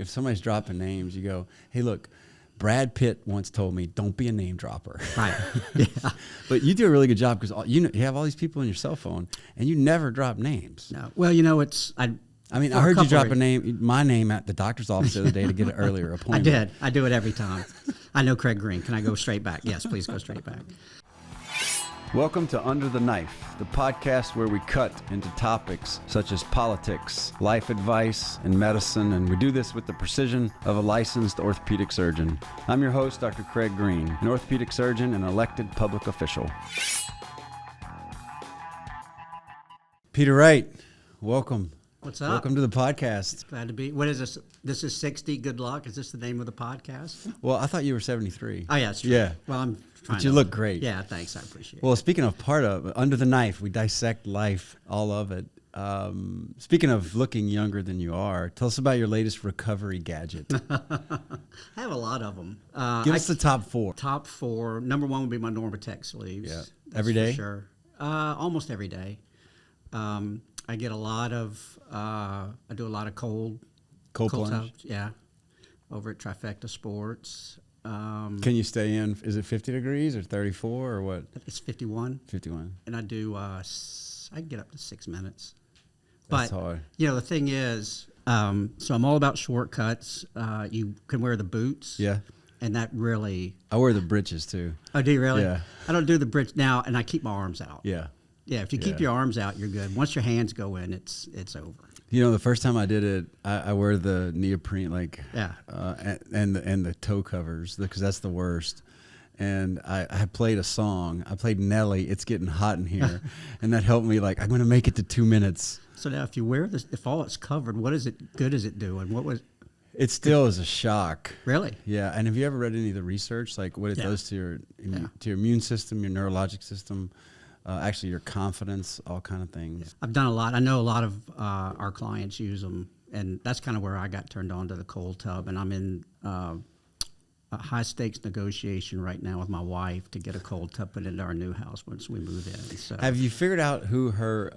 if somebody's dropping names, you go, hey, look, Brad Pitt once told me, don't be a name dropper. Right. Yeah. But you do a really good job because you have all these people on your cell phone and you never drop names. No. Well, I heard you drop my name at the doctor's office the other day to get an earlier appointment. I did. I do it every time. I know Craig Green. Can I go straight back? Yes, please go straight back. Welcome to Under the Knife, the podcast where we cut into topics such as politics, life advice, and medicine, and we do this with the precision of a licensed orthopedic surgeon. I'm your host, Dr. Craig Green, an orthopedic surgeon and elected public official. Peter Wright, welcome. What's up? Welcome to the podcast. Glad to be. What is this? This is 60. Good luck. Is this the name of the podcast? Well, I thought you were 73. Oh, yeah, that's true. Yeah. Well, I'm trying But you look great. Yeah, thanks. I appreciate it. Well, speaking of Under the Knife, we dissect life, all of it. Speaking of looking younger than you are, tell us about your latest recovery gadget. I have a lot of them. Give us the top four. Top four. Number one would be my Normatec sleeves. Yeah. That's Every day? For sure. Almost every day. I get a lot of, I do a lot of cold plunge? tubs, yeah, over at Trifecta Sports. Can you stay in, is it 50 degrees or 34 or what? It's 51. 51. And I do, I can get up to 6 minutes. That's But, hard. the thing is, so I'm all about shortcuts. You can wear the boots. Yeah. And that really. I wear the breeches too. Oh, do you really? Yeah. I don't do the bridge now, and I keep my arms out. Yeah. Yeah, if you keep your arms out, you're good. Once your hands go in, it's over. The first time I did it, I wear the neoprene, and the toe covers because that's the worst. And I played a song. I played Nelly, "It's Getting Hot in Here," and that helped me. I'm going to make it to 2 minutes. So now, if you wear this, if all it's covered, what is it? Good is it doing? What was? It still is a shock. Really? Yeah. And have you ever read any of the research, like what it does to your immune system, your neurologic system? Actually, your confidence, all kind of things. Yeah. I've done a lot. I know a lot of our clients use them, and that's kind of where I got turned on to the cold tub. And I'm in a high-stakes negotiation right now with my wife to get a cold tub put into our new house once we move in. So, have you figured out who her,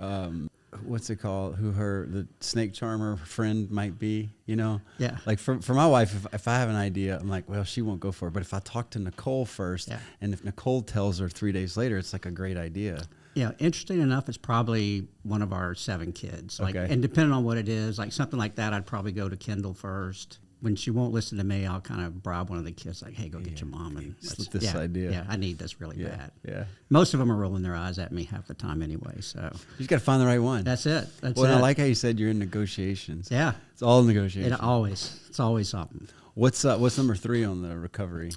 the snake charmer friend might be, Yeah. Like for my wife, if I have an idea, I'm like, well, she won't go for it. But if I talk to Nicole first, and if Nicole tells her 3 days later, it's like a great idea. Yeah, interesting enough, it's probably one of our 7 kids. Okay. And depending on what it is, like something like that, I'd probably go to Kendall first. When she won't listen to me, I'll kind of bribe one of the kids, like, hey, go get your mom. And slip this idea. Yeah, I need this really bad. Yeah. Most of them are rolling their eyes at me half the time anyway. So you just got to find the right one. That's it. And I like how you said you're in negotiations. Yeah. It's all negotiations. It's always something. What's number 3 on the recovery?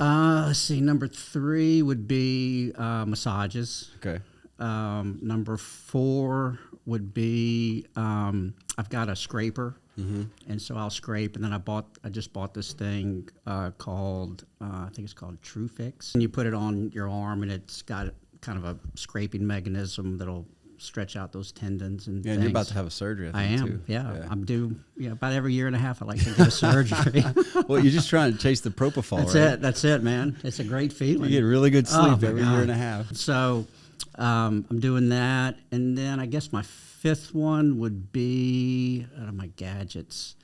Let's see. Number 3 would be massages. Okay. Number 4 would be I've got a scraper. Mm-hmm. And so I'll scrape, and then I just bought this thing called I think it's called True Fix. And you put it on your arm, and it's got kind of a scraping mechanism that'll stretch out those tendons and things. And you're about to have a surgery, I think, too. Yeah. I'm due about every year and a half I like to get a surgery. Well, you're just trying to chase the propofol, That's it, man. It's a great feeling. You get really good sleep every year and a half. So I'm doing that, and then I guess my 5th one would be out of my gadgets.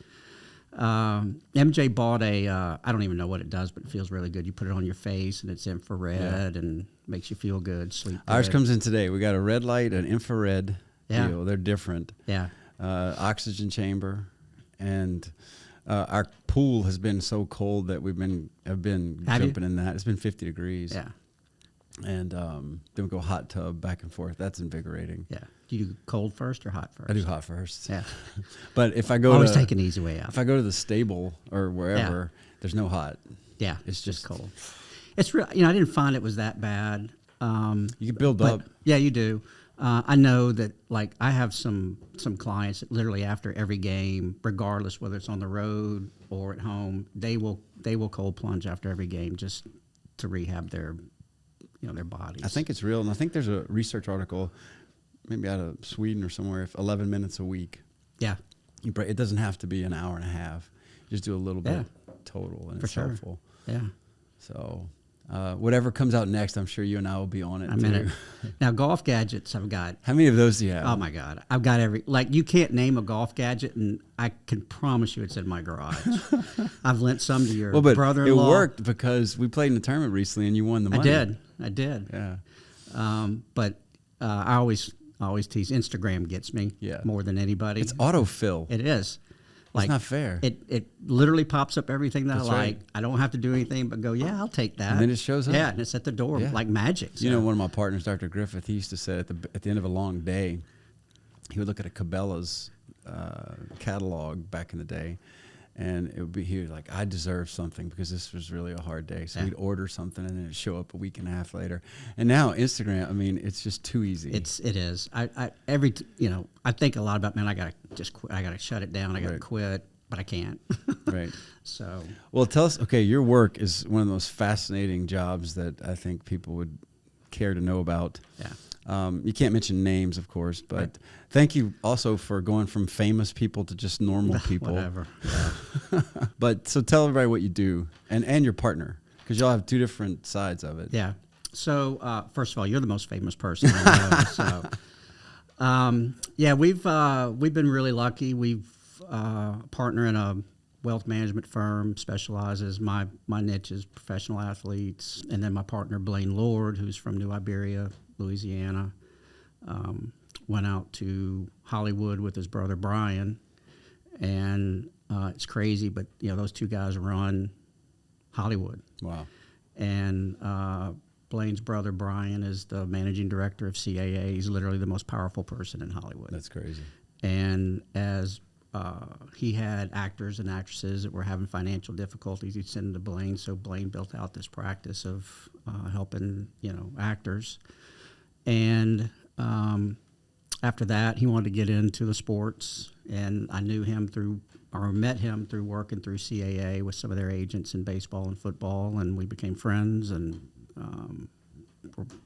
MJ bought I don't even know what it does, but it feels really good. You put it on your face, and it's infrared and makes you feel good, sleep good. Ours comes in today. We got a red light, an infrared deal. They're different. Yeah. Oxygen chamber, and our pool has been so cold that have been jumping in that. It's been 50 degrees. Yeah. And then we go hot tub back and forth. That's invigorating. Yeah. Do you do cold first or hot first? I do hot first. Yeah. But if I go always take an easy way out. If I go to the stable or wherever, there's no hot. Yeah. It's just cold. It's real. I didn't find it was that bad. You can build up. Yeah, you do. I know that, I have some clients that literally after every game, regardless whether it's on the road or at home, they will cold plunge after every game just to rehab their bodies. I think it's real, and I think there's a research article, maybe out of Sweden or somewhere, 11 minutes a week. Yeah. It doesn't have to be an hour and a half. You just do a little bit total, and it's helpful. Yeah. So Whatever comes out next, I'm sure you and I will be on it. I'm in it. Now, golf gadgets, I've got. How many of those do you have? Oh my God, I've got you can't name a golf gadget, and I can promise you it's in my garage. I've lent some to your brother-in-law. It worked because we played in the tournament recently, and you won the money. I did. Yeah. But I always tease. Instagram gets me more than anybody. It's autofill. It is. It's not fair. It literally pops up everything that That's I like. right. I don't have to do anything but go, yeah, I'll take that. And then it shows up. Yeah, and it's at the door like magic. So. You know, one of my partners, Dr. Griffith, he used to say at the end of a long day, he would look at a Cabela's catalog back in the day, and he was like, I deserve something because this was really a hard day. So we'd order something and then it'd show up a week and a half later. And now Instagram, I mean, it's just too easy. It is. I think a lot about, man, I gotta shut it down. I gotta quit, but I can't. Right. So. Well, tell us, okay, your work is one of the most fascinating jobs that I think people would care to know about. Yeah. You can't mention names, of course, but thank you also for going from famous people to just normal people. Whatever. Yeah. But so tell everybody what you do and your partner, because y'all have two different sides of it. Yeah. So first of all, you're the most famous person I know. So we've been really lucky. We've partner in a wealth management firm, specializes. My niche is professional athletes, and then my partner Blaine Lord, who's from New Iberia, Louisiana, went out to Hollywood with his brother Brian, and it's crazy, but those two guys run Hollywood. Wow. And Blaine's brother Brian is the managing director of CAA. He's literally the most powerful person in Hollywood. That's crazy. And as he had actors and actresses that were having financial difficulties, he'd send them to Blaine. So Blaine built out this practice of helping actors. And after that, he wanted to get into the sports, and I met him through working through CAA with some of their agents in baseball and football, and we became friends and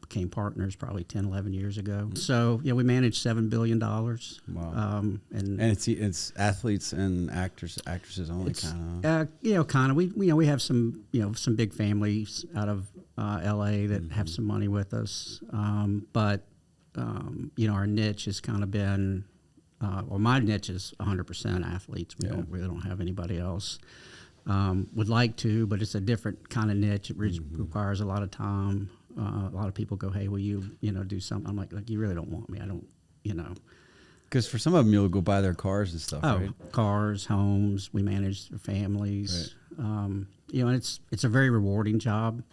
became partners probably 10, 11 years ago. So, we managed $7 billion. Wow. And it's athletes and actresses only, kind of. Kind of. We have some big families out of LA that have some money with us. But our niche has kind of been, my niche is 100% athletes. We don't have anybody else. Would like to, but it's a different kind of niche. It requires a lot of time. A lot of people go, hey, will you, do something? I'm like, you really don't want me. I don't, Because for some of them, you'll go buy their cars and stuff, right? Cars, homes. We manage their families. Right. And it's a very rewarding job.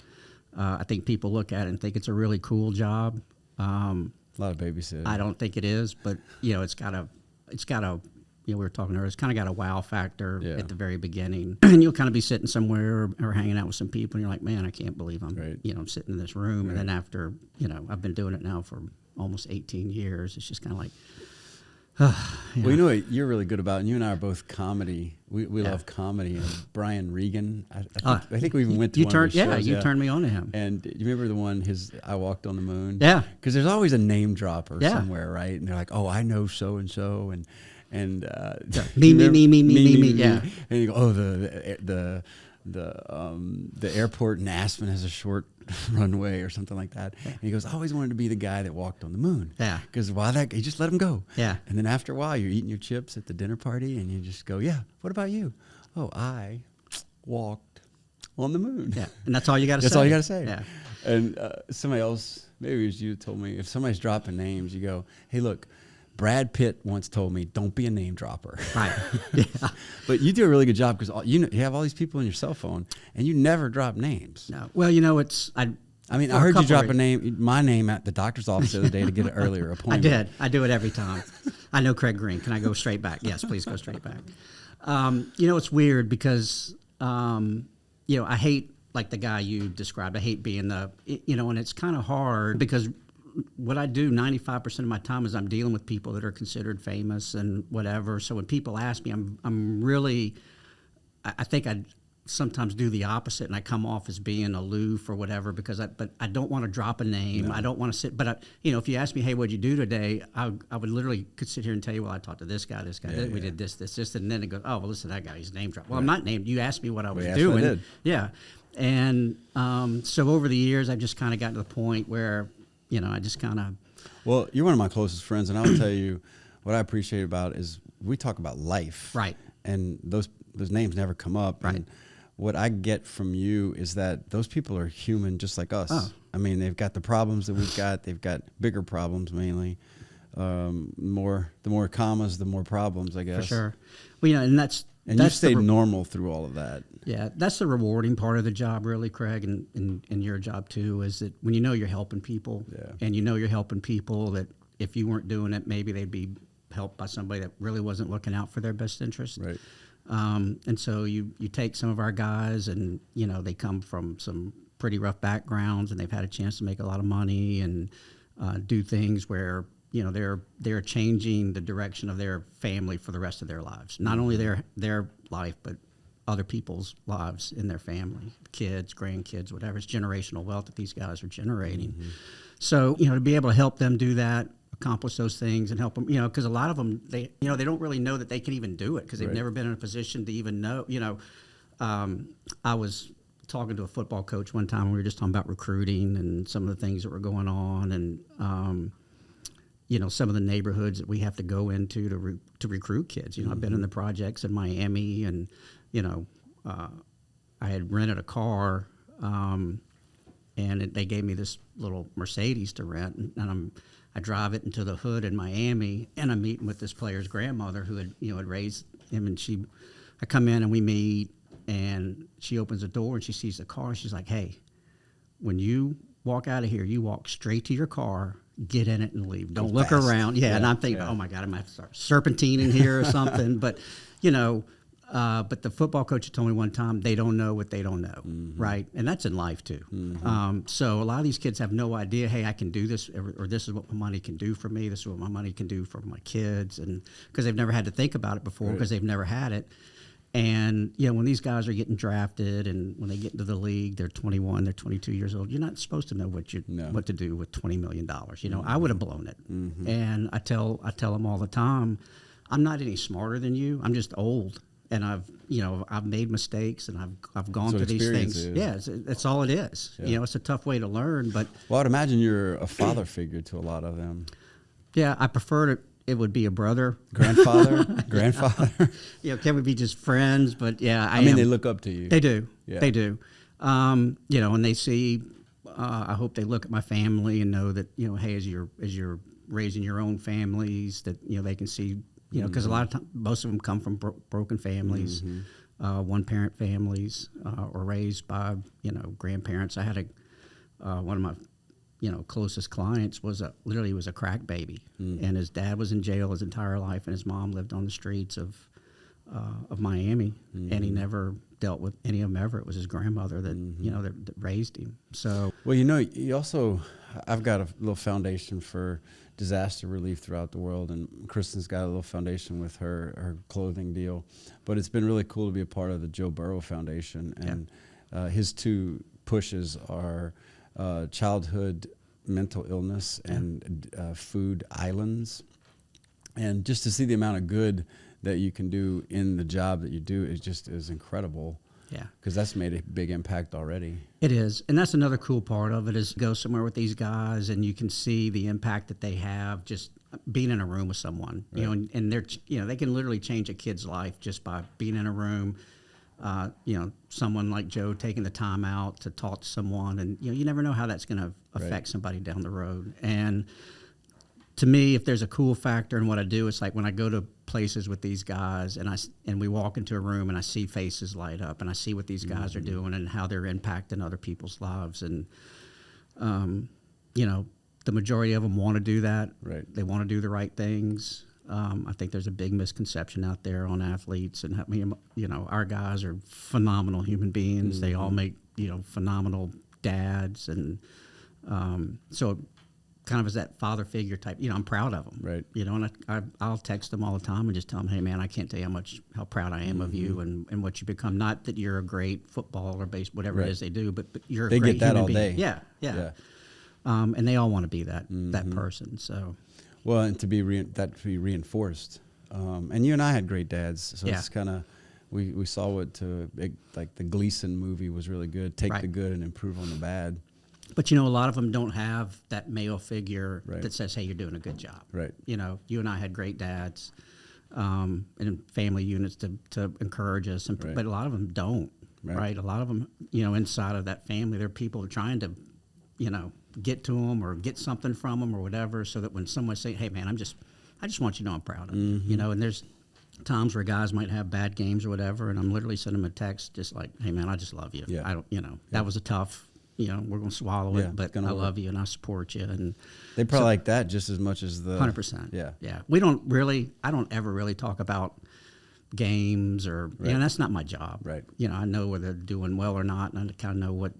I think people look at it and think it's a really cool job. A lot of babysitting. I don't think it is, but it's got a we were talking earlier, it's kind of got a wow factor at the very beginning. And you'll kind of be sitting somewhere or hanging out with some people, and you're like, man, I can't believe I'm I'm sitting in this room. Right. And then after I've been doing it now for almost 18 years. It's just kind of like. Well, you know what you're really good about, and you and I are both comedy. We love comedy. And Brian Regan, I think we even went to one of his shows. You turned me on to him. And you remember the one, I Walked on the Moon? Yeah. Because there's always a name dropper somewhere, right? And they're like, oh, I know so-and-so, and me, yeah. And you go, oh, the airport in Aspen has a short runway or something like that. And he goes, I always wanted to be the guy that walked on the moon. Yeah. Because you just let him go. Yeah. And then after a while, you're eating your chips at the dinner party, and you just go, yeah, what about you? Oh, I walked on the moon. Yeah. And that's all you got to say. That's all you got to say. Yeah. And somebody else, maybe it was you, told me, if somebody's dropping names, you go, hey, look, Brad Pitt once told me, don't be a name dropper. Right. Yeah. But you do a really good job because you have all these people on your cell phone, and you never drop names. No. Well, I heard you drop my name at the doctor's office the other day to get an earlier appointment. I did. I do it every time. I know Craig Green. Can I go straight back? Yes, please go straight back. It's weird because, I hate, like the guy you described, I hate being and it's kind of hard because what I do 95% of my time is I'm dealing with people that are considered famous and whatever. So when people ask me, I'm really, I think I sometimes do the opposite, and I come off as being aloof or whatever but I don't want to drop a name. No. I don't want to sit. But if you ask me, hey, what'd you do today? I would literally could sit here and tell you, well, I talked to this guy. We did this, and then it goes, oh, well, listen to that guy. He's name dropped. Well, I'm not named. You asked me what I was doing. I did. Yeah. And so over the years, I've just kind of gotten to the point where, I just kind of. Well, you're one of my closest friends, and I'll tell you what I appreciate about is we talk about life. Right. And those names never come up. Right. And what I get from you is that those people are human just like us. Oh. I mean, they've got the problems that we've got. They've got bigger problems mainly. The more commas, the more problems, I guess. For sure. Well, and that's you stayed normal through all of that. Yeah, that's the rewarding part of the job, really, Craig, and your job too, is that when you're helping people, and you're helping people that if you weren't doing it, maybe they'd be helped by somebody that really wasn't looking out for their best interest. Right. And so you take some of our guys, and they come from some pretty rough backgrounds, and they've had a chance to make a lot of money and do things where they're changing the direction of their family for the rest of their lives. Not only their life, but other people's lives in their family, kids, grandkids, whatever. It's generational wealth that these guys are generating. Mm-hmm. So to be able to help them do that, accomplish those things, and help them, because a lot of them they don't really know that they can even do it because they've never been in a position to even know. I was talking to a football coach one time. We were just talking about recruiting and some of the things that were going on, and some of the neighborhoods that we have to go into to recruit kids. I've been in the projects in Miami, and I had rented a car, and they gave me this little Mercedes to rent, and I drive it into the hood in Miami, and I'm meeting with this player's grandmother who had raised him, and I come in and we meet, and she opens the door and she sees the car. She's like, "Hey, when you walk out of here, you walk straight to your car, get in it, and leave. Don't look around." Yeah, and I'm thinking, oh my God, I might have to start serpentining here or something. But but the football coach told me one time, they don't know what they don't know, right? And that's in life too. So a lot of these kids have no idea, hey, I can do this, or this is what my money can do for me. This is what my money can do for my kids, and because they've never had to think about it before, because they've never had it. And when these guys are getting drafted, and when they get into the league, they're 21, they're 22 years old. You're not supposed to know what to do with $20 million. I would have blown it. And I tell them all the time, I'm not any smarter than you. I'm just old, and I've made mistakes, and I've gone through these things. Yeah, that's all it is. Yeah. It's a tough way to learn, but I'd imagine you're a father figure to a lot of them. Yeah, I prefer it would be a brother, grandfather. Can we be just friends? But yeah, I mean, they look up to you. They do. Yeah. They do. And they see. I hope they look at my family and know that hey, as you're raising your own families, that they can see. Because a lot of times, most of them come from broken families, one-parent families, or raised by grandparents. I had one of my closest clients was literally a crack baby, and his dad was in jail his entire life, and his mom lived on the streets of Miami, and he never dealt with any of them ever. It was his grandmother that that raised him. So you also, I've got a little foundation for disaster relief throughout the world, and Kristen's got a little foundation with her clothing deal. But it's been really cool to be a part of the Joe Burrow Foundation, and his two pushes are childhood mental illness and food islands. And just to see the amount of good that you can do in the job that you do is incredible. Yeah. Because that's made a big impact already. It is. And that's another cool part of it, is go somewhere with these guys and you can see the impact that they have just being in a room with someone, right. And they're, they can literally change a kid's life just by being in a room. Someone like Joe taking the time out to talk to someone, and you never know how that's going to affect right. somebody down the road. And to me, if there's a cool factor in what I do, it's like when I go to places with these guys and we walk into a room and I see faces light up and I see what these guys are doing and how they're impacting other people's lives. And, the majority of them want to do that. Right. They want to do the right things. I think there's a big misconception out there on athletes, and our guys are phenomenal human beings. Mm-hmm. They all make, phenomenal dads. And so kind of as that father figure type, I'm proud of them. Right. And I'll text them all the time and just tell them, hey, man, I can't tell you how proud I am mm-hmm. of you and what you become. Not that you're a great football or base, whatever right. it is they do, but you're a they great get that human all being. day. Yeah. And they all want to be that mm-hmm. that person. So. Well, and to be reinforced. And you and I had great dads, so it's kind of we saw like the Gleason movie was really good. Take Right. the good and improve on the bad. But, a lot of them don't have that male figure Right. that says, hey, you're doing a good job. Right. You and I had great dads and family units to encourage us, Right. but a lot of them don't, right? A lot of them, inside of that family, there are people trying to, get to them or get something from them or whatever, so that when someone say, hey, man, I just want you to know I'm proud of you, Mm-hmm. and there's times where guys might have bad games or whatever, and I'm literally sending them a text just like, hey, man, I just love you. Yeah. I don't, that was a tough, we're going to swallow Yeah, it, but I love you and I support you. And They probably like that just as much as the 100%. Yeah. Yeah. I don't ever really talk about games or, Right. that's not my job. Right. I know whether they're doing well or not, and I kind of know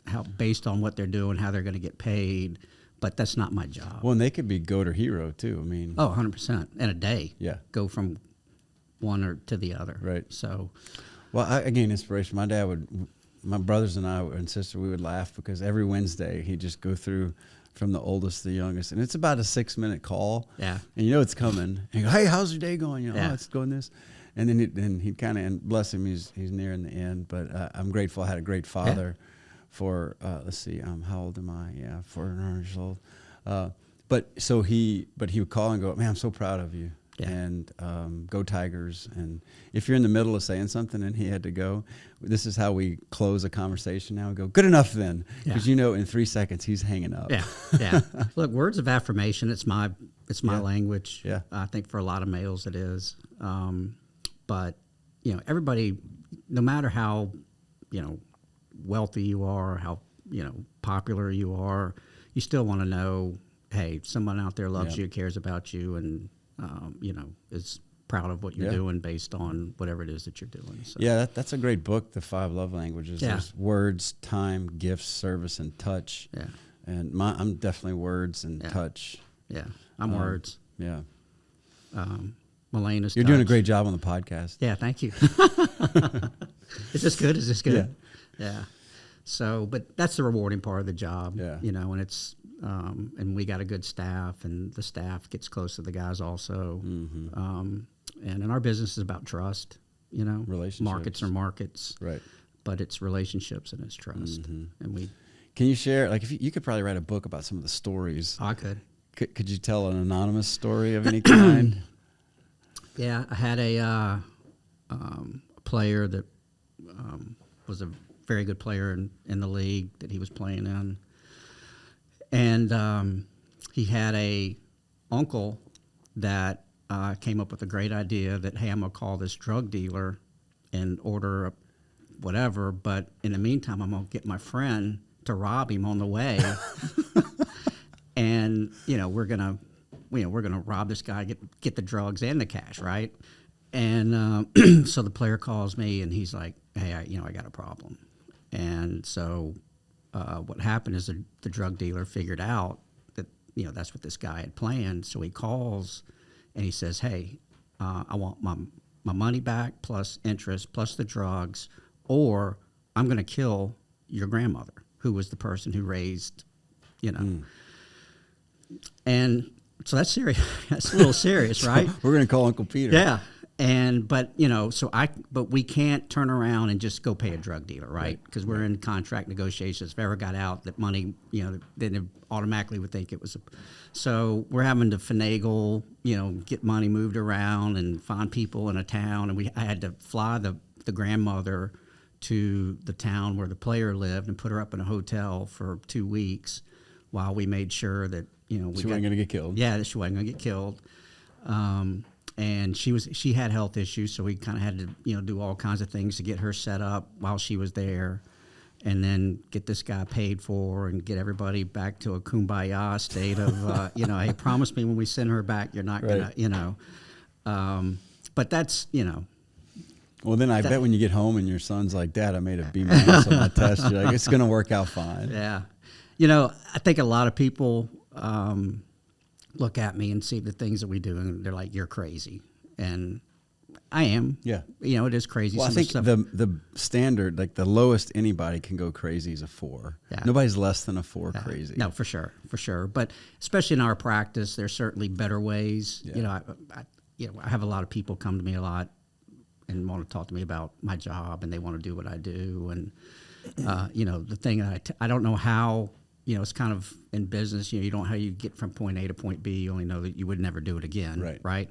how based on what they're doing, how they're going to get paid, but that's not my job. Well, and they could be goat or hero too. I mean, 100%. In a day. Yeah. Go from one or to the other. Right. So. Well, I gained inspiration. My brothers and I and sister, we would laugh because every Wednesday he'd just go through from the oldest to the youngest, and it's about a 6-minute call. Yeah. And it's coming. And you go, hey, how's your day going? Yeah. Oh, it's going this. And then he'd kind of, and bless him, he's nearing the end. But I'm grateful I had a great father for, let's see, how old am I? Yeah, 400 years old. But he would call and go, man, I'm so proud of you. Yeah. And go Tigers. And if you're in the middle of saying something and he had to go, this is how we close a conversation now. We go, good enough then. Because in 3 seconds he's hanging up. Yeah, yeah. Look, words of affirmation, it's my language. Yeah. I think for a lot of males it is. But, everybody, no matter how, wealthy you are, how, popular you are, you still want to know, hey, someone out there loves you, cares about you, and, is proud of what you're doing based on whatever it is that you're doing. So. Yeah, that's a great book, The 5 Love Languages. Yeah. There's words, time, gifts, service, and touch. Yeah. And I'm definitely words and touch. Yeah, I'm words. Yeah. Melena's You're touch. doing a great job on the podcast. Yeah, thank you. Is this good? Is this good? Yeah. So, but that's the rewarding part of the job. Yeah. And it's, and we got a good staff, and the staff gets close to the guys also. Mm-hmm. And in our business is about trust, Relationships. Markets are markets. Right. But it's relationships and it's trust. Mm-hmm. And Can you share, like, if you could probably write a book about some of the stories. I could. Could you tell an anonymous story of any kind? Yeah, I had a player that was a very good player in the league that he was playing in. And he had a uncle that came up with a great idea that, hey, I'm going to call this drug dealer and order whatever, but in the meantime, I'm going to get my friend to rob him on the way. And, we're going to rob this guy, get the drugs and the cash, right? And so the player calls me, and he's like, hey, I got a problem. And so what happened is the drug dealer figured out that, that's what this guy had planned. So he calls, and he says, hey, I want my money back plus interest plus the drugs, or I'm going to kill your grandmother, who was the person who raised, And so that's serious. That's a little serious, right? We're going to call Uncle Peter. Yeah. But we can't turn around and just go pay a drug dealer, right? Because we're in contract negotiations. If ever got out that money, then it automatically would think it was. So we're having to finagle, get money moved around and find people in a town. And I had to fly the grandmother to the town where the player lived and put her up in a hotel for 2 weeks while we made sure that, she wasn't going to get killed. Yeah, that she wasn't going to get killed. And she had health issues, so we kind of had to, do all kinds of things to get her set up while she was there, and then get this guy paid for and get everybody back to a kumbaya state of, hey, promise me when we send her back, you're not Right. gonna, but that's, Well, then I bet when you get home and your son's like, Dad, I made a B- on my test, you're like, it's going to work out fine. Yeah. I think a lot of people look at me and see the things that we do, and they're like, you're crazy. And I am. Yeah. It is crazy. Well, I think the standard, like the lowest anybody can go crazy is a 4. Yeah. Nobody's less than a 4 crazy. No, for sure. But especially in our practice, there's certainly better ways. Yeah. I have a lot of people come to me a lot and want to talk to me about my job, and they want to do what I do. And the thing that I don't know how, it's kind of in business, you don't know how you get from point A to point B. You only know that you would never do it again. Right.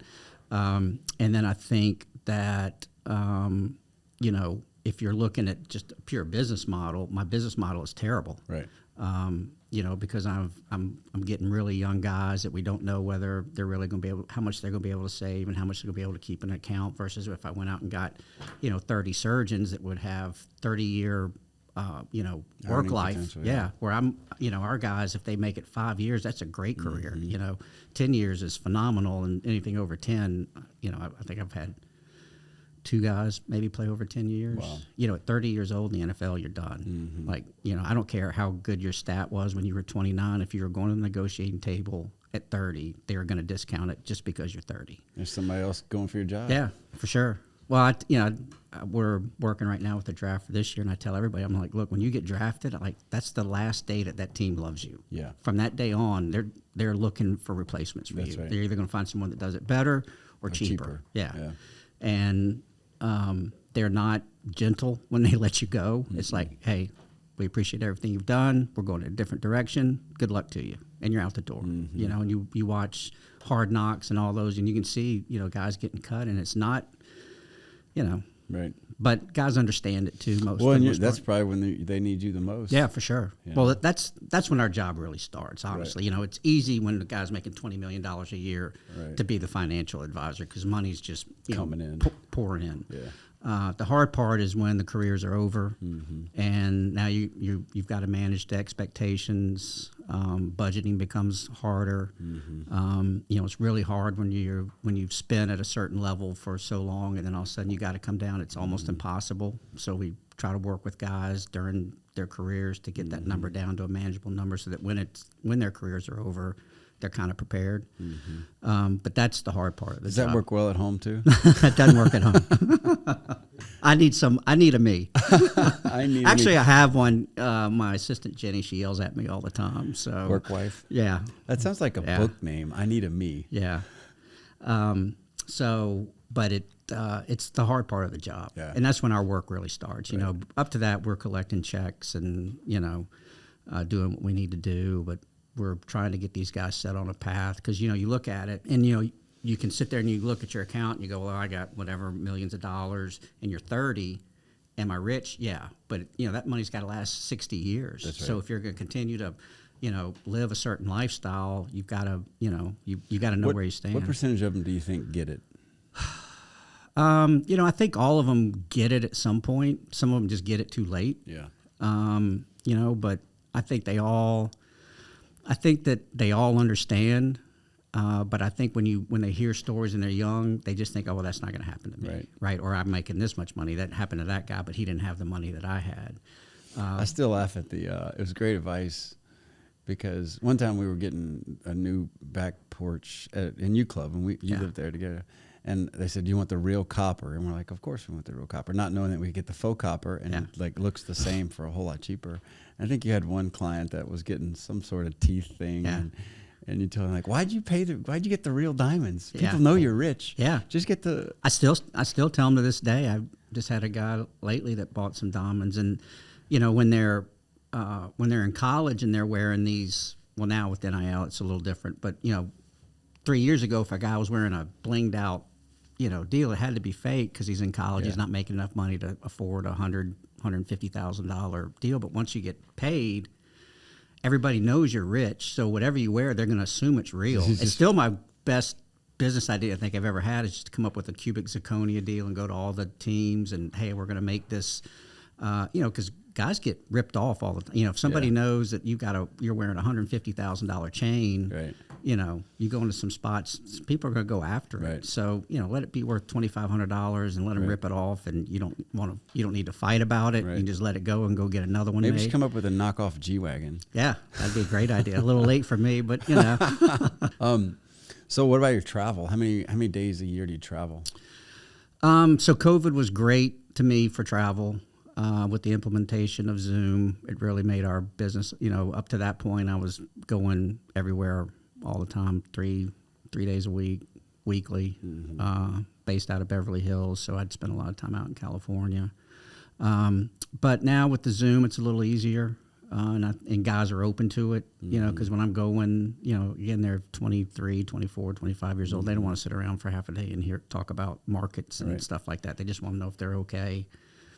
And then I think that, if you're looking at just a pure business model, my business model is terrible. Right. Because I'm getting really young guys that we don't know whether they're really going to be able, how much they're going to be able to save and how much they're going to be able to keep in an account, versus if I went out and got, 30 surgeons that would have 30-year, work life. Yeah. Where I'm, our guys, if they make it 5 years, that's a great career. 10 years is phenomenal, and anything over 10, I think I've had 2 guys maybe play over 10 years. Wow. At 30 years old in the NFL, you're done. Like, I don't care how good your stat was when you were 29. If you were going to the negotiating table at 30, they were going to discount it just because you're 30. There's somebody else going for your job. Yeah, for sure. Well, we're working right now with the draft for this year, and I tell everybody, I'm like, look, when you get drafted, that's the last day that team loves you. Yeah. From that day on, they're looking for replacements for you. Right. They're either going to find someone that does it better or cheaper. Yeah. And they're not gentle when they let you go. It's like, hey, we appreciate everything you've done. We're going in a different direction. Good luck to you. And you're out the door. And you watch Hard Knocks and all those, and you can see, guys getting cut, and it's not, Right. But guys understand it too. That's probably when they need you the most. Yeah, for sure. Yeah. Well, that's when our job really starts. Honestly, right. It's easy when the guy's making $20 million a year to be the financial advisor, because money's just coming in, pouring in. Yeah. The hard part is when the careers are over, and now you've got to manage the expectations. Budgeting becomes harder. It's really hard when you've spent at a certain level for so long, and then all of a sudden you got to come down. It's almost impossible. So we try to work with guys during their careers to get that number down to a manageable number, so that when their careers are over, they're kind of prepared. But that's the hard part of the job. Does that work well at home too? It doesn't work at home. I need a me. Actually, I have one. My assistant Jenny, she yells at me all the time. So work wife. Yeah. That sounds like a book name. I need a me. Yeah. But it's the hard part of the job. Yeah. And that's when our work really starts. Right. Up to that, we're collecting checks and, doing what we need to do. But we're trying to get these guys set on a path, because, you look at it and, you can sit there and you look at your account and you go, well, I got whatever millions of dollars, and you're 30. Am I rich? Yeah. But, that money's got to last 60 years. That's right. So if you're going to continue to, live a certain lifestyle, you've got to, you got to know where you stand. What percentage of them do you think get it? I think all of them get it at some point. Some of them just get it too late. Yeah. But I think that they all understand. But I think when they hear stories and they're young, they just think, oh, well, that's not going to happen to me, right? Or I'm making this much money. That happened to that guy, but he didn't have the money that I had. I still laugh at it was great advice, because one time we were getting a new back porch in U Club, and you lived there together. And they said, do you want the real copper? And we're like, of course we want the real copper, not knowing that we get the faux copper, and it looks the same for a whole lot cheaper. And I think you had one client that was getting some sort of teeth thing, and you tell them, like, why'd you get the real diamonds? People know you're rich. Yeah. Just get the... I still tell them to this day. I just had a guy lately that bought some diamonds, and, when they're in college and they're wearing these, well, now with NIL it's a little different, but, 3 years ago, if a guy was wearing a blinged out, deal, it had to be fake, because he's in college. He's not making enough money to afford $150,000 deal. But once you get paid, everybody knows you're rich. So whatever you wear, they're going to assume it's real. It's still my best business idea I think I've ever had, is just to come up with a cubic zirconia deal and go to all the teams and, hey, we're going to make this, because guys get ripped off all the time. If somebody knows that you're wearing a $150,000 chain, right. You go into some spots, people are going to go after it. So, let it be worth $2,500 and let them rip it off, and you don't need to fight about it. Right. You just let it go and go get another one. Maybe made. Just come up with a knockoff G-Wagon. Yeah, that'd be a great idea. A little late for me, but So what about your travel? How many days a year do you travel? So COVID was great to me for travel. With the implementation of Zoom, it really made our business, up to that point, I was going everywhere all the time, three days a week, weekly. based out of Beverly Hills, so I'd spend a lot of time out in California. But now with the Zoom, it's a little easier, and guys are open to it, because when I'm going, again, they're 23, 24, 25 years old. They don't want to sit around for half a day and talk about markets and stuff like that. They just want to know if they're okay.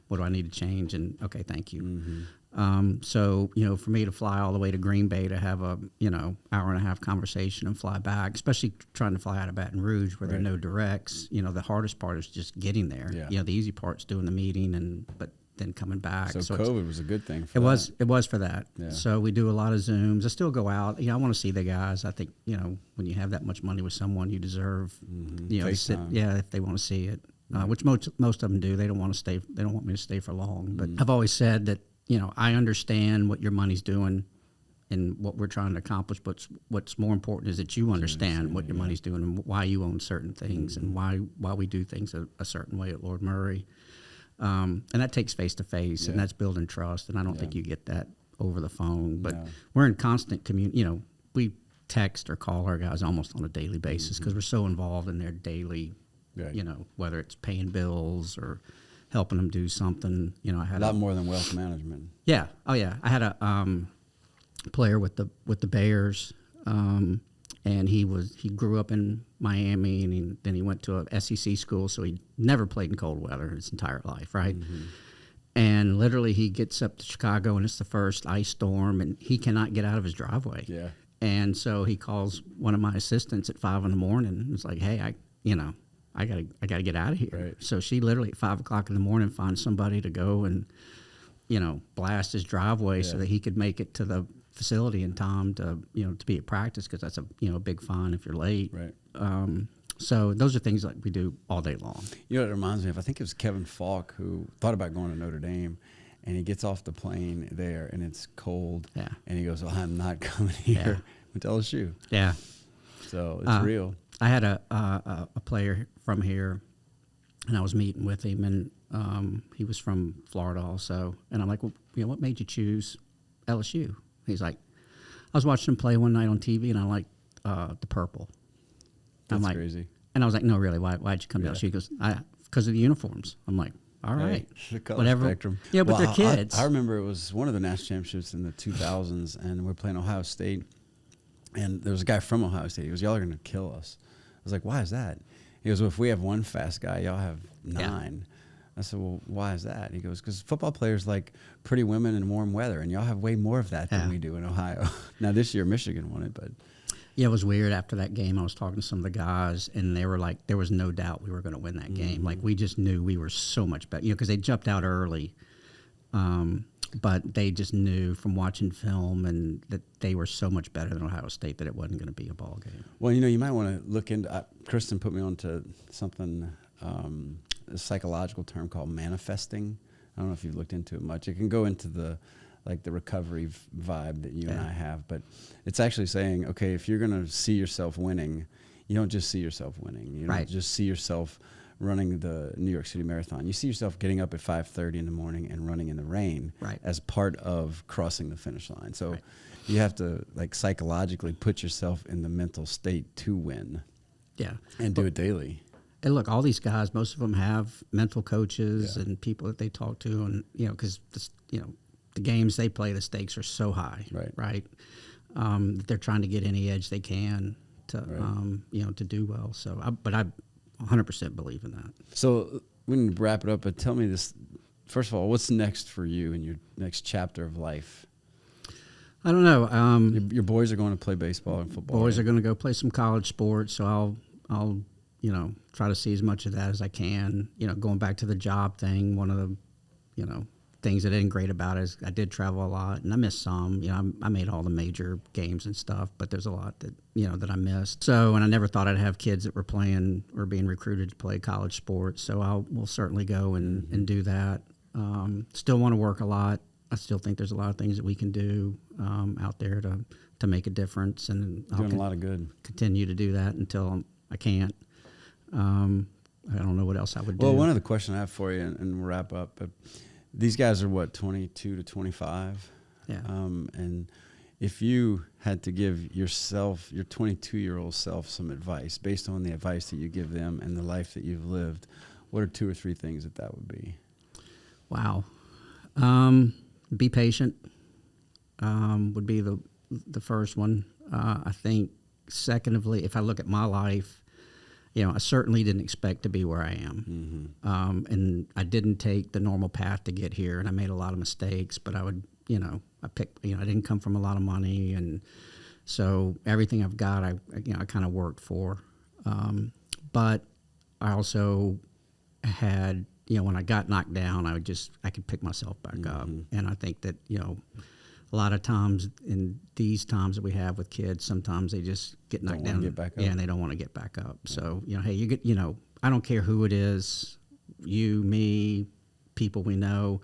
What do I need to change? And okay, thank you. So, for me to fly all the way to Green Bay to have a, hour and a half conversation and fly back, especially trying to fly out of Baton Rouge where there are no directs, the hardest part is just getting there. Yeah. The easy part's doing the meeting but then coming back. So COVID was a good thing for that. It was for that. Yeah. So we do a lot of Zooms. I still go out. I want to see the guys. I think, when you have that much money with someone, you deserve, to sit, if they want to see it. Which most of them do. They don't want to stay. They don't want me to stay for long. But I've always said that I understand what your money's doing and what we're trying to accomplish. But what's more important is that you understand what your money's doing and why you own certain things and why we do things a certain way at LourdMurray. And that takes face to face, and that's building trust. And I don't think you get that over the phone. But we're in constant community. We text or call our guys almost on a daily basis because we're so involved in their daily. Right. Whether it's paying bills or helping them do something. I had a lot more than wealth management. Yeah. Oh yeah. I had a player with the Bears, and he grew up in Miami, and then he went to a SEC school, so he never played in cold weather his entire life, right? And literally, he gets up to Chicago, and it's the first ice storm, and he cannot get out of his driveway. Yeah. And so he calls one of my assistants at 5 a.m. It's like, hey, I gotta get out of here. Right. So she literally at 5 o'clock in the morning finds somebody to go and, blast his driveway so that he could make it to the facility in time to be at practice, because that's a big fine if you're late. Right. So those are things that we do all day long. It reminds me of, I think it was Kevin Falk who thought about going to Notre Dame, and he gets off the plane there and it's cold. Yeah. And he goes, well, I'm not coming here to LSU. Yeah. So it's real. I had a player from here, and I was meeting with him, and he was from Florida also. And I'm like, well, what made you choose LSU? He's like, I was watching him play one night on TV, and I liked the purple. That's crazy. And I was like, no, really, why'd you come to LSU? He goes, because of the uniforms. I'm like, all right. The color spectrum. Yeah, but they're kids. I remember it was one of the national championships in the 2000s, and we're playing Ohio State. And there was a guy from Ohio State. He goes, y'all are going to kill us. I was like, why is that? He goes, well, if we have one fast guy, y'all have 9. Yeah. I said, well, why is that? He goes, because football players like pretty women and warm weather, and y'all have way more of that than we do in Ohio. Now, this year, Michigan won it, but... Yeah, it was weird. After that game, I was talking to some of the guys, and they were like, there was no doubt we were going to win that game. Like, we just knew we were so much better, because they jumped out early. But they just knew from watching film and that they were so much better than Ohio State that it wasn't going to be a ball game. Well, you might want to look into. Kristen put me on to something, a psychological term called manifesting. I don't know if you've looked into it much. It can go into the recovery vibe that you and I have, but it's actually saying, okay, if you're going to see yourself winning, you don't just see yourself winning. You don't just see yourself running the New York City Marathon. You see yourself getting up at 5:30 in the morning and running in the rain as part of crossing the finish line. So you have to psychologically put yourself in the mental state to win. Yeah. And do it daily. And look, all these guys, most of them have mental coaches and people that they talk to, and because the games they play, the stakes are so high, right? That they're trying to get any edge they can to to do well. So, I 100% believe in that. So we need to wrap it up, but tell me this. First of all, what's next for you in your next chapter of life? I don't know. Your boys are going to play baseball and football. Boys are going to go play some college sports, so I'll try to see as much of that as I can. Going back to the job thing, one of the things that isn't great about it is I did travel a lot, and I missed some. I made all the major games and stuff, but there's a lot that that I missed. So, and I never thought I'd have kids that were playing or being recruited to play college sports. So we'll certainly go and do that. Still want to work a lot. I still think there's a lot of things that we can do out there to make a difference, and I'll doing a lot of good. Continue to do that until I can't. I don't know what else I would do. Well, one other question I have for you, and we'll wrap up. But these guys are 22 to 25. Yeah. And If you had to give yourself, your 22-year-old self, some advice based on the advice that you give them and the life that you've lived, what are 2 or 3 things that would be? Wow. Be patient would be the first one. I think, secondly, if I look at my life, I certainly didn't expect to be where I am. And I didn't take the normal path to get here, and I made a lot of mistakes, but I didn't come from a lot of money, and so everything I've got, I kind of worked for. But I also had, when I got knocked down, I could pick myself back up. And I think that, a lot of times in these times that we have with kids, sometimes they just get knocked down. Get back up. Yeah, and they don't want to get back up. So, hey, you get, I don't care who it is, you, me, people we know,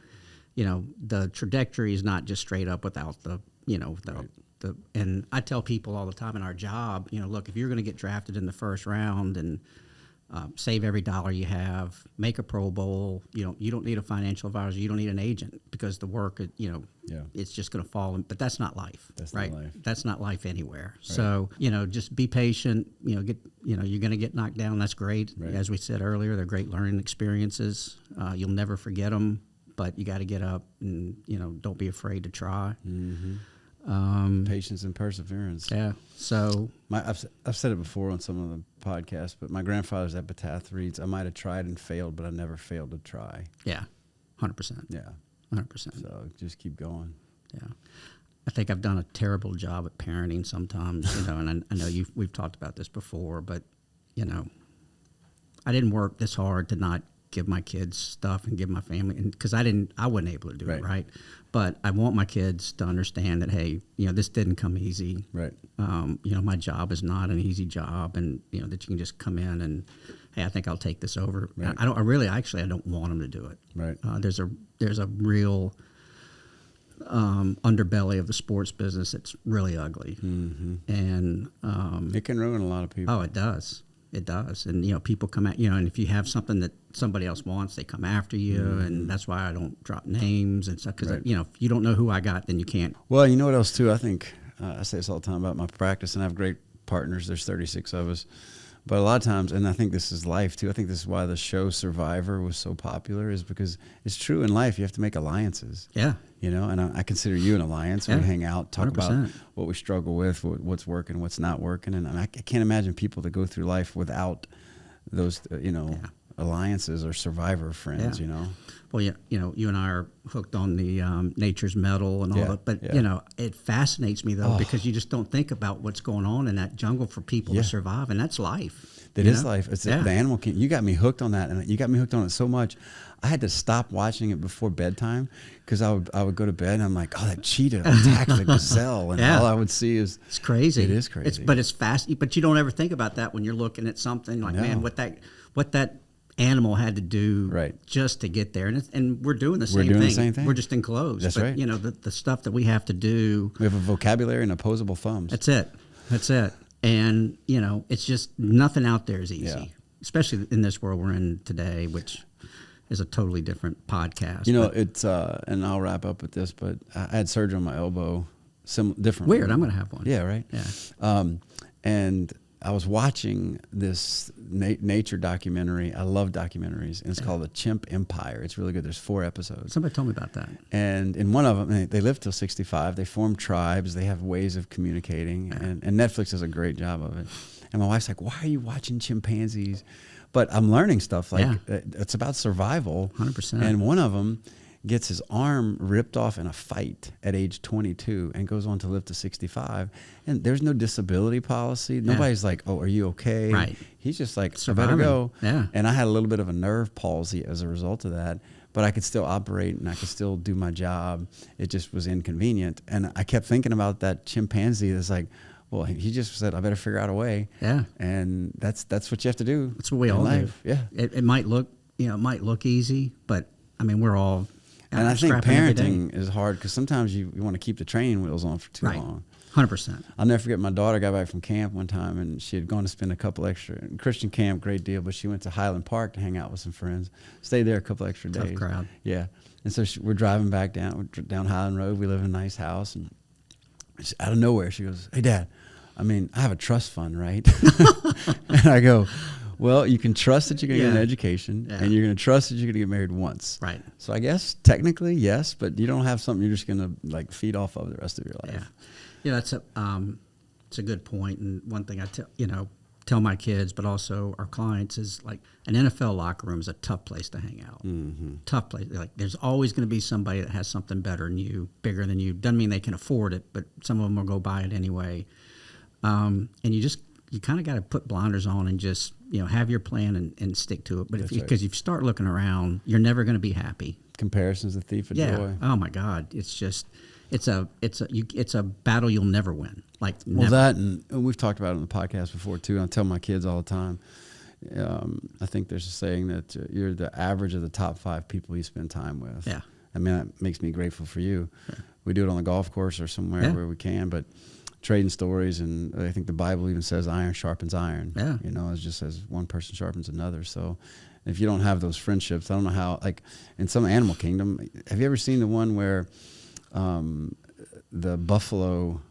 the trajectory is not just straight up without the, and I tell people all the time in our job, look, if you're going to get drafted in the first round and save every dollar you have, make a Pro Bowl, you don't need a financial advisor, you don't need an agent, because the work, it's just going to fall in, but that's not life. That's right. Not life. That's not life anywhere. Right. So, just be patient, you're going to get knocked down. That's great. Right. As we said earlier, they're great learning experiences. You'll never forget them, but you got to get up and, don't be afraid to try. Patience and perseverance. Yeah. So I've said it before on some of the podcasts, but my grandfather's epitaph reads, "I might have tried and failed, but I never failed to try." Yeah, 100%. Yeah, 100%. So just keep going. Yeah, I think I've done a terrible job at parenting sometimes, and I know we've talked about this before, but I didn't work this hard to not give my kids stuff and give my family, and because I wasn't able to do it, right? But I want my kids to understand that, hey, this didn't come easy. Right. My job is not an easy job, and that you can just come in and, hey, I think I'll take this over. Right. I don't want them to do it. Right. There's a real underbelly of the sports business that's really ugly, and it can ruin a lot of people. Oh, it does. It does. And, people come at, and if you have something that somebody else wants, they come after you. And that's why I don't drop names and stuff. Because, if you don't know who I got, then you can't. Well, you know what else, too? I think I say this all the time about my practice, and I have great partners. There's 36 of us. But a lot of times, and I think this is life, too. I think this is why the show Survivor was so popular, is because it's true in life. You have to make alliances. Yeah. And I consider you an alliance. We hang out, talk 100%. about what we struggle with, what's working, what's not working. And I can't imagine people that go through life without those, alliances or survivor friends, Well, you and I are hooked on the Nature's Medal and all that. But, it fascinates me, though, because you just don't think about what's going on in that jungle for people to survive. And that's life. It is life. It's the animal kingdom. You got me hooked on that. And you got me hooked on it so much. I had to stop watching it before bedtime because I would go to bed and I'm like, oh, that cheetah attacked the gazelle. And all I would see is... It's crazy. It is crazy. But it's fast. But you don't ever think about that when you're looking at something like, man, what that animal had to do just to get there. And we're doing the same thing. We're just enclosed. That's right. The stuff that we have to do. We have a vocabulary and opposable thumbs. That's it. And, it's just nothing out there is easy, especially in this world we're in today, which is a totally different podcast. It's, and I'll wrap up with this, but I had surgery on my elbow, different. Weird, I'm going to have one. Yeah, right? Yeah. And I was watching this nature documentary. I love documentaries, and it's called The Chimp Empire. It's really good. There's 4 episodes. Somebody told me about that. And in one of them, they live till 65. They form tribes. They have ways of communicating, and Netflix does a great job of it. And my wife's like, why are you watching chimpanzees? But I'm learning stuff it's about survival. 100%. And one of them gets his arm ripped off in a fight at age 22 and goes on to live to 65. And there's no disability policy. Nobody's like, oh, are you okay? Right. He's just like, surviving. I better go. Yeah. And I had a little bit of a nerve palsy as a result of that. But I could still operate and I could still do my job. It just was inconvenient. And I kept thinking about that chimpanzee that's like, well, he just said, I better figure out a way. Yeah. And that's what you have to do. That's what we all do. Yeah. It might look, it might look easy, but I mean, we're all. And I think parenting is hard because sometimes you want to keep the training wheels on for too long. 100%. I'll never forget my daughter got back from camp one time and she had gone to spend a couple extra, Christian camp, great deal, but she went to Highland Park to hang out with some friends, stayed there a couple extra days. Tough crowd. Yeah. And so we're driving back down Highland Road. We live in a nice house and out of nowhere, she goes, "Hey, Dad, I mean, I have a trust fund, right?" And I go, "Well, you can trust that you're going to get an education, and you're going to trust that you're going to get married once. Right. So I guess technically, yes, but you don't have something you're just going to like feed off of the rest of your life." Yeah, that's it's a good point. And one thing I tell my kids, but also our clients, is like an NFL locker room is a tough place to hang out. Mm-hmm. Tough place. Like there's always going to be somebody that has something better than you, bigger than you. Doesn't mean they can afford it, but some of them will go buy it anyway. And you kind of got to put blinders on and just, have your plan and stick to it. But because if you start looking around, you're never going to be happy. Comparison's the thief of joy. Oh my God. It's just, it's a battle you'll never win. Like, well, that, and we've talked about it on the podcast before too. I tell my kids all the time. I think there's a saying that you're the average of the top 5 people you spend time with. Yeah. I mean, that makes me grateful for you. Yeah. We do it on the golf course or somewhere where we can, but trading stories, and I think the Bible even says iron sharpens iron. Yeah. It just says one person sharpens another. So if you don't have those friendships, I don't know how, like in some animal kingdom, have you ever seen the one where the buffalo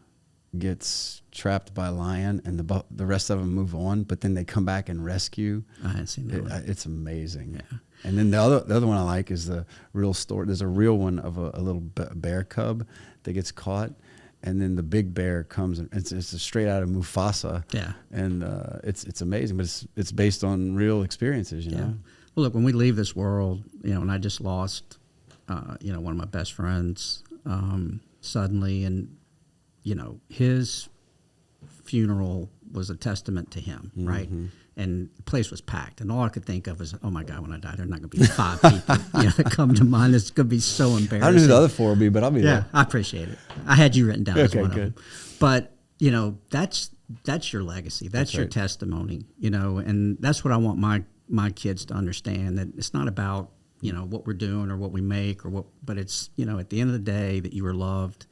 gets trapped by a lion and the rest of them move on, but then they come back and rescue? I haven't seen that. It's amazing. Yeah. And then the other one I like is the real story. There's a real one of a little bear cub that gets caught, and then the big bear comes, and it's straight out of Mufasa. Yeah. And it's amazing, but it's based on real experiences, you know? Well, look, when we leave this world, and I just lost, one of my best friends suddenly, and, his funeral was a testament to him, mm-hmm. right? And the place was packed, and all I could think of was, oh my God, when I die, there's not going to be 5 people that come to mind. It's going to be so embarrassing. I don't know who the other 4 will be, but I'll be there. Yeah, I appreciate it. I had you written down as one of them. But, that's your legacy. That's your testimony, and that's what I want my kids to understand, that it's not about, what we're doing or what we make but it's, at the end of the day, that you were loved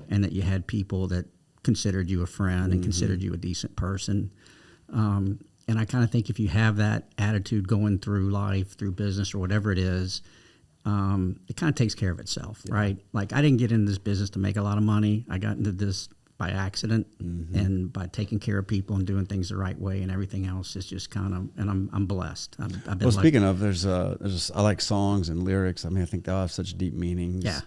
and that you had people that considered you a friend and mm-hmm. considered you a decent person. And I kind of think if you have that attitude going through life, through business or whatever it is, it kind of takes care of itself, right? Like I didn't get into this business to make a lot of money. I got into this by accident, mm-hmm. and by taking care of people and doing things the right way, and everything else is just kind of, and I'm blessed. I've been speaking of, I like songs and lyrics. I mean, I think they all have such deep meanings. Yeah.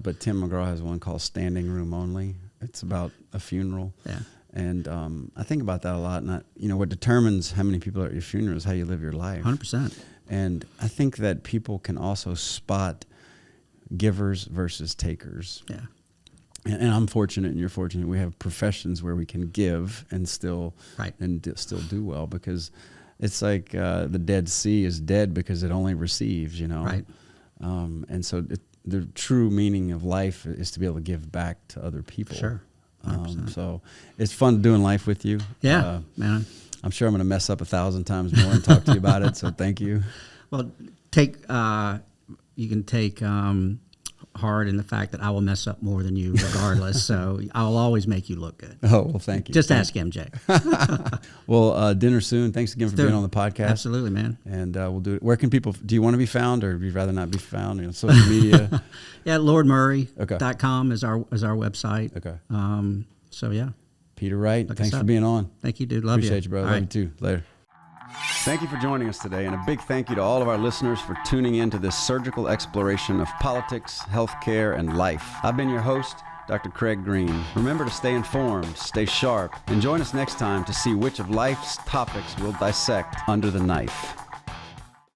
But Tim McGraw has one called Standing Room Only. It's about a funeral. Yeah. And I think about that a lot. And what determines how many people are at your funeral is how you live your life. 100%. And I think that people can also spot givers versus takers. Yeah. And I'm fortunate, and you're fortunate. We have professions where we can give and still still do well, because it's like the Dead Sea is dead because it only receives. Right. And so the true meaning of life is to be able to give back to other people. Sure. So it's fun doing life with you. Yeah, man. I'm sure I'm going to mess up 1,000 times more and talk to you about it. So thank you. Well, you can take heart in the fact that I will mess up more than you regardless. So I will always make you look good. Oh, well, thank you. Just ask MJ. Well, dinner soon. Thanks again for being on the podcast. Absolutely, man. And we'll do it. Where can people, do you want to be found, or would you rather not be found? Social media? Yeah, LourdMurray.com is our website. Okay. So, yeah. Peter Wright, thanks for being on. Thank you, dude. Love you. Appreciate you, brother. Love you too. Later. Thank you for joining us today, and a big thank you to all of our listeners for tuning in to this surgical exploration of politics, healthcare, and life. I've been your host, Dr. Craig Green. Remember to stay informed, stay sharp, and join us next time to see which of life's topics we'll dissect under the knife.